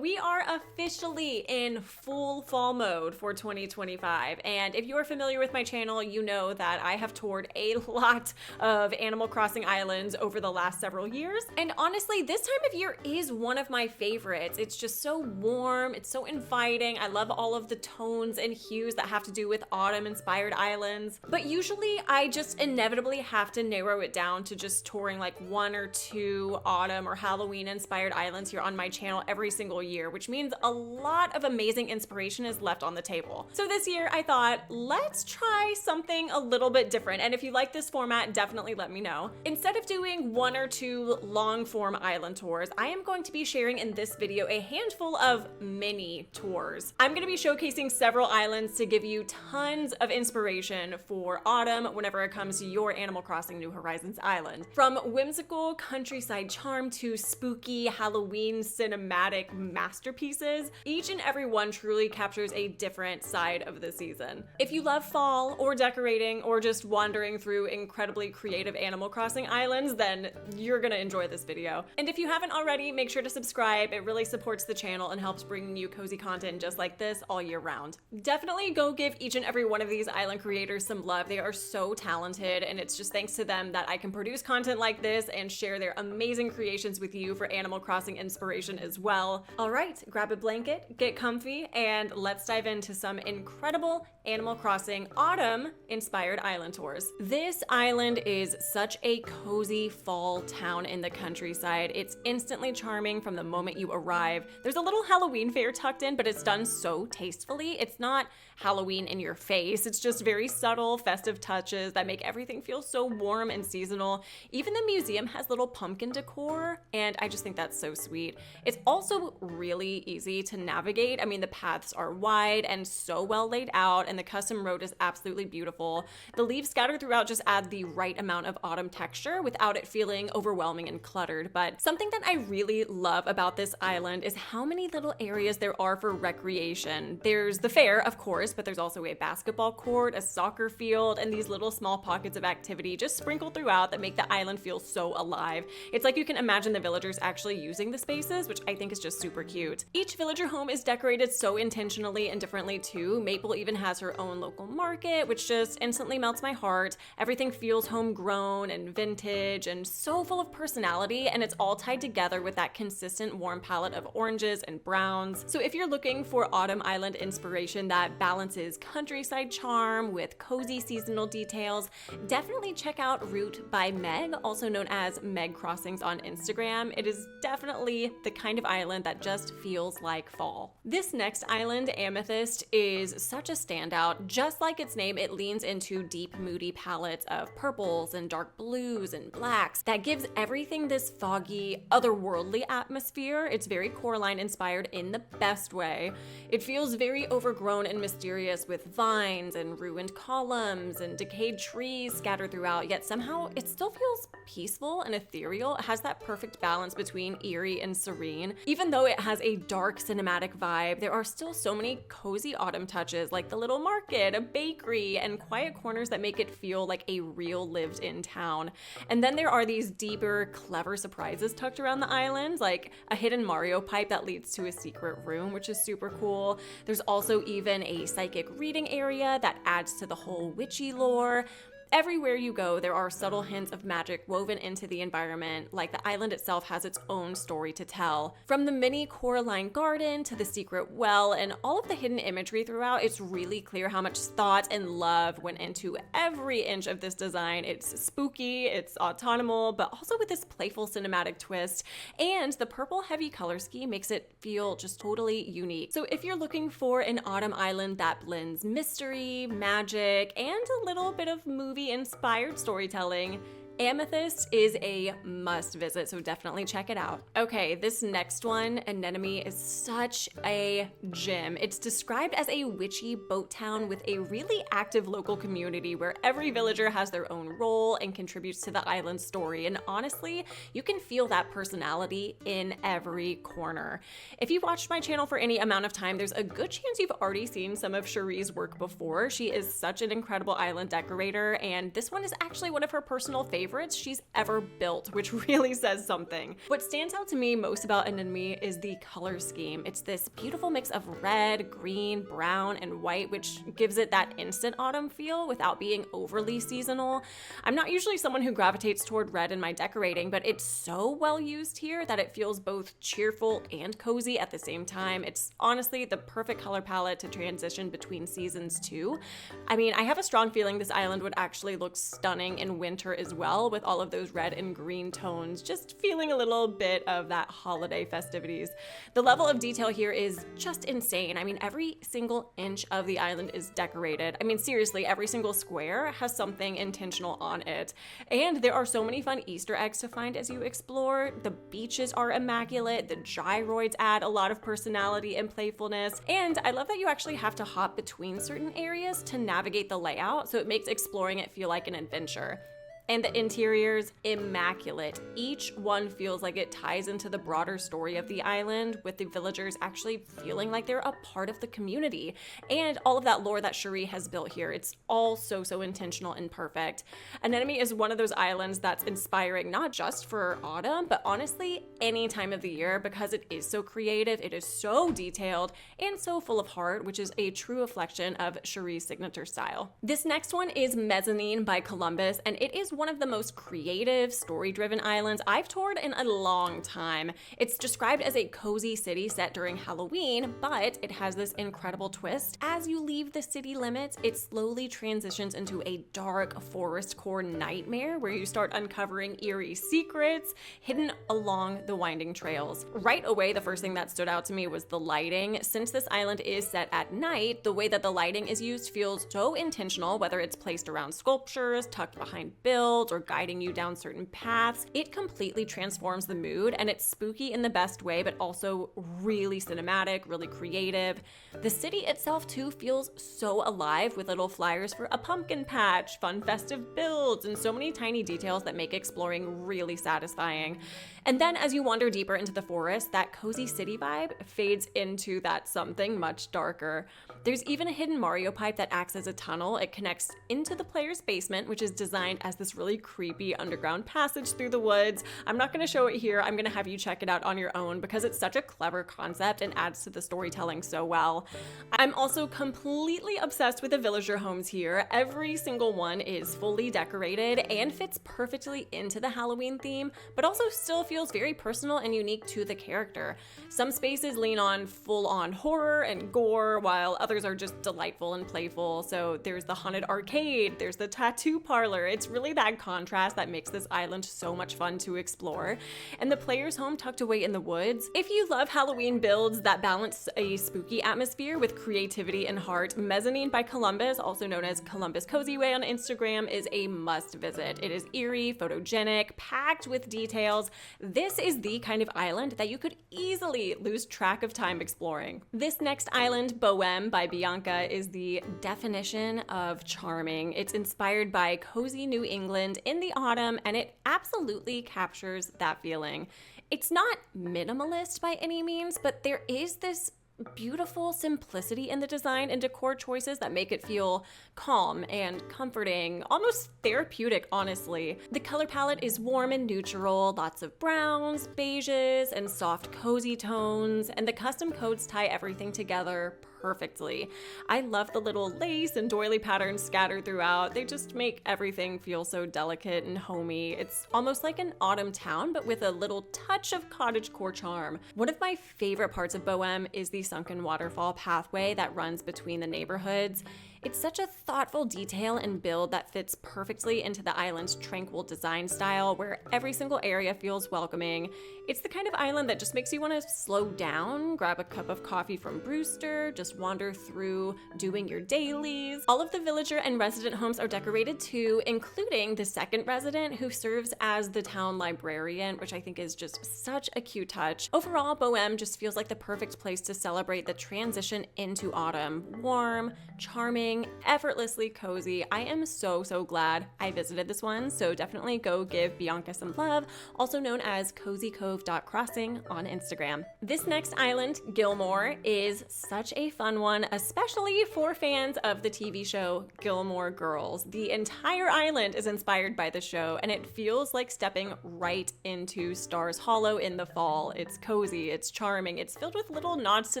we are officially in full fall mode for 2025, and if you are familiar with my channel, you know that I have toured a lot of Animal Crossing islands over the last several years, and honestly, this time of year is one of my favorites. It's just so warm, it's so inviting. I love all of the tones and hues that have to do with autumn-inspired islands, but usually I just inevitably have to narrow it down to just touring like one or two autumn or Halloween-inspired islands here on my channel every single year, which means a lot of amazing inspiration is left on the table. So this year I thought, let's try something a little bit different, and if you like this format, definitely let me know. Instead of doing one or two long-form island tours, I am going to be sharing in this video a handful of mini tours. I'm going to be showcasing several islands to give you tons of inspiration for autumn whenever it comes to your Animal Crossing New Horizons island. From whimsical countryside charm to spooky Halloween cinematic masterpieces, each and every one truly captures a different side of the season. If you love fall or decorating or just wandering through incredibly creative Animal Crossing islands, then you're gonna enjoy this video. And if you haven't already, make sure to subscribe. It really supports the channel and helps bring you cozy content just like this all year round. Definitely go give each and every one of these island creators some love. They are so talented, and it's just thanks to them that I can produce content like this and share their amazing creations with you for Animal Crossing inspiration as well. All right, grab a blanket, get comfy, and let's dive into some incredible Animal Crossing autumn-inspired island tours. This island is such a cozy fall town in the countryside. It's instantly charming from the moment you arrive. There's a little Halloween fair tucked in, but it's done so tastefully. It's not Halloween in your face. It's just very subtle, festive touches that make everything feel so warm and seasonal. Even the museum has little pumpkin decor, and I just think that's so sweet. It's also really easy to navigate. I mean, the paths are wide and so well laid out, and the custom road is absolutely beautiful. The leaves scattered throughout just add the right amount of autumn texture without it feeling overwhelming and cluttered. But something that I really love about this island is how many little areas there are for recreation. There's the fair, of course, but there's also a basketball court, a soccer field, and these little small pockets of activity just sprinkled throughout that make the island feel so alive. It's like you can imagine the villagers actually using the spaces, which I think is just super cute. Each villager home is decorated so intentionally and differently too. Maple even has her own local market, which just instantly melts my heart. Everything feels homegrown and vintage and so full of personality, and it's all tied together with that consistent warm palette of oranges and browns. So if you're looking for autumn island inspiration that balances countryside charm with cozy seasonal details, definitely check out Route by Meg, also known as Meg Crossings on Instagram. It is definitely the kind of island that just feels like fall. This next island, Amethyst, is such a standout. Just like its name, it leans into deep, moody palettes of purples and dark blues and blacks that gives everything this foggy, otherworldly atmosphere. It's very Coraline inspired in the best way. It feels very overgrown and mysterious with vines and ruined columns and decayed trees scattered throughout, yet somehow it still feels peaceful and ethereal. It has that perfect balance between eerie and serene. Even though it has a dark cinematic vibe, there are still so many cozy autumn touches like the little market, a bakery, and quiet corners that make it feel like a real lived-in town. And then there are these deeper, clever surprises tucked around the island, like a hidden Mario pipe that leads to a secret room, which is super cool. There's also even a psychic reading area that adds to the whole witchy lore. Everywhere you go, there are subtle hints of magic woven into the environment, like the island itself has its own story to tell. From the mini Coraline garden to the secret well and all of the hidden imagery throughout, it's really clear how much thought and love went into every inch of this design. It's spooky, it's autumnal, but also with this playful cinematic twist, and the purple heavy color scheme makes it feel just totally unique. So if you're looking for an autumn island that blends mystery, magic, and a little bit of movie-inspired storytelling, Amethyst is a must visit, so definitely check it out. Okay, this next one, Anemone, is such a gem. It's described as a witchy boat town with a really active local community where every villager has their own role and contributes to the island's story, and honestly, you can feel that personality in every corner. If you've watched my channel for any amount of time, there's a good chance you've already seen some of Cherie's work before. She is such an incredible island decorator, and this one is actually one of her personal favorites favorites she's ever built, which really says something. What stands out to me most about Anemone is the color scheme. It's this beautiful mix of red, green, brown, and white, which gives it that instant autumn feel without being overly seasonal. I'm not usually someone who gravitates toward red in my decorating, but it's so well used here that it feels both cheerful and cozy at the same time. It's honestly the perfect color palette to transition between seasons too. I mean, I have a strong feeling this island would actually look stunning in winter as well, with all of those red and green tones, just feeling a little bit of that holiday festivities. The level of detail here is just insane. I mean, every single inch of the island is decorated. I mean, seriously, every single square has something intentional on it. And there are so many fun Easter eggs to find as you explore. The beaches are immaculate, the gyroids add a lot of personality and playfulness, and I love that you actually have to hop between certain areas to navigate the layout, so it makes exploring it feel like an adventure. And the interiors, immaculate. Each one feels like it ties into the broader story of the island, with the villagers actually feeling like they're a part of the community. And all of that lore that Cherie has built here, it's all so intentional and perfect. Anemone is one of those islands that's inspiring not just for autumn, but honestly any time of the year, because it is so creative, it is so detailed, and so full of heart, which is a true reflection of Cherie's signature style. This next one is Mezzanine by Columbus, and it is one of the most creative, story-driven islands I've toured in a long time. It's described as a cozy city set during Halloween, but it has this incredible twist. As you leave the city limits, it slowly transitions into a dark forest core nightmare where you start uncovering eerie secrets hidden along the winding trails. Right away, the first thing that stood out to me was the lighting. Since this island is set at night, the way that the lighting is used feels so intentional, whether it's placed around sculptures, tucked behind buildings, or guiding you down certain paths. It completely transforms the mood, and it's spooky in the best way, but also really cinematic, really creative. The city itself too feels so alive, with little flyers for a pumpkin patch, fun festive builds, and so many tiny details that make exploring really satisfying. And then as you wander deeper into the forest, that cozy city vibe fades into that something much darker. There's even a hidden Mario pipe that acts as a tunnel. It connects into the player's basement, which is designed as this really creepy underground passage through the woods. I'm not going to show it here. I'm going to have you check it out on your own because it's such a clever concept and adds to the storytelling so well. I'm also completely obsessed with the villager homes here. Every single one is fully decorated and fits perfectly into the Halloween theme, but also still feels very personal and unique to the character. Some spaces lean on full-on horror and gore, while others are just delightful and playful. So there's the haunted arcade, there's the tattoo parlor. It's really that contrast that makes this island so much fun to explore. And the player's home tucked away in the woods. If you love Halloween builds that balance a spooky atmosphere with creativity and heart, Mezzanine by Columbus, also known as Columbus Cozy Way on Instagram, is a must visit. It is eerie, photogenic, packed with details. This is the kind of island that you could easily lose track of time exploring. This next island, Boheme by Bianca, is the definition of charming. It's inspired by cozy New England in the autumn, and it absolutely captures that feeling. It's not minimalist by any means, but there is this beautiful simplicity in the design and decor choices that make it feel calm and comforting, almost therapeutic, honestly. The color palette is warm and neutral, lots of browns, beiges, and soft cozy tones, and the custom codes tie everything together perfectly. I love the little lace and doily patterns scattered throughout. They just make everything feel so delicate and homey. It's almost like an autumn town, but with a little touch of cottagecore charm. One of my favorite parts of Boheme is the sunken waterfall pathway that runs between the neighborhoods. It's such a thoughtful detail and build that fits perfectly into the island's tranquil design style, where every single area feels welcoming. It's the kind of island that just makes you want to slow down, grab a cup of coffee from Brewster, just wander through doing your dailies. All of the villager and resident homes are decorated too, including the second resident who serves as the town librarian, which I think is just such a cute touch. Overall, Boheme just feels like the perfect place to celebrate the transition into autumn. Warm, charming, effortlessly cozy. I am so glad I visited this one, so definitely go give Bianca some love, also known as cozycove.crossing on Instagram. This next island, Gilmore, is such a fun one, especially for fans of the TV show Gilmore Girls. The entire island is inspired by the show, and it feels like stepping right into Stars Hollow in the fall. It's cozy, it's charming, it's filled with little nods to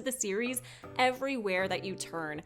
the series everywhere that you turn.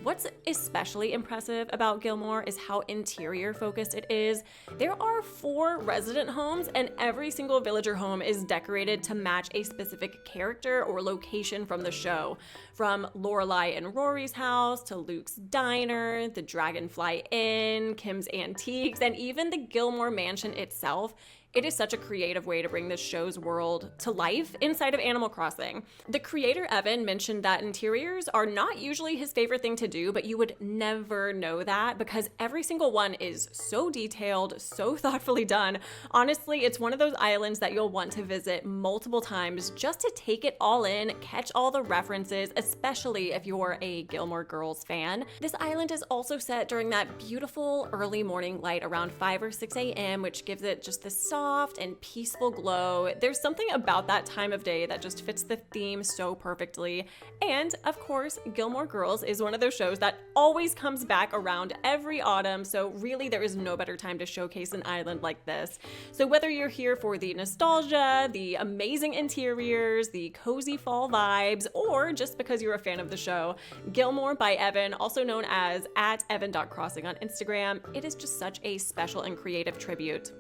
What's especially impressive about Gilmore is how interior focused it is. There are 4 resident homes, and every single villager home is decorated to match a specific character or location from the show. From Lorelai and Rory's house to Luke's diner, the Dragonfly Inn, Kim's Antiques, and even the Gilmore Mansion itself. It is such a creative way to bring this show's world to life inside of Animal Crossing. The creator, Evan, mentioned that interiors are not usually his favorite thing to do, but you would never know that because every single one is so detailed, so thoughtfully done. Honestly, it's one of those islands that you'll want to visit multiple times just to take it all in, catch all the references, especially if you're a Gilmore Girls fan. This island is also set during that beautiful early morning light around 5 or 6 a.m., which gives it just this soft and peaceful glow. There's something about that time of day that just fits the theme so perfectly. And of course, Gilmore Girls is one of those shows that always comes back around every autumn, so really there is no better time to showcase an island like this. So whether you're here for the nostalgia, the amazing interiors, the cozy fall vibes, or just because you're a fan of the show, Gilmore by Evan, also known as @evan.crossing on Instagram, it is just such a special and creative tribute.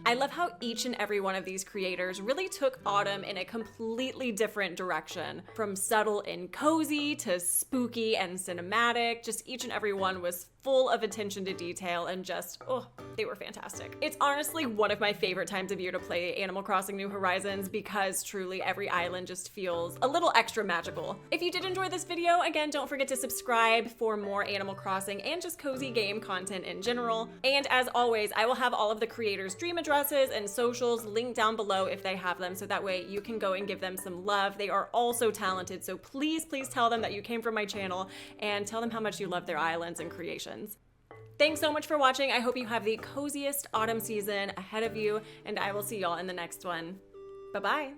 I love how each and every one of these creators really took autumn in a completely different direction. From subtle and cozy to spooky and cinematic, just each and every one was full of attention to detail and just, they were fantastic. It's honestly one of my favorite times of year to play Animal Crossing New Horizons because truly every island just feels a little extra magical. If you did enjoy this video, again, don't forget to subscribe for more Animal Crossing and just cozy game content in general. And as always, I will have all of the creators' dream addresses and socials linked down below if they have them, so that way you can go and give them some love. They are all so talented, so please tell them that you came from my channel and tell them how much you love their islands and creations. Thanks so much for watching. I hope you have the coziest autumn season ahead of you, and I will see y'all in the next one. Bye-bye.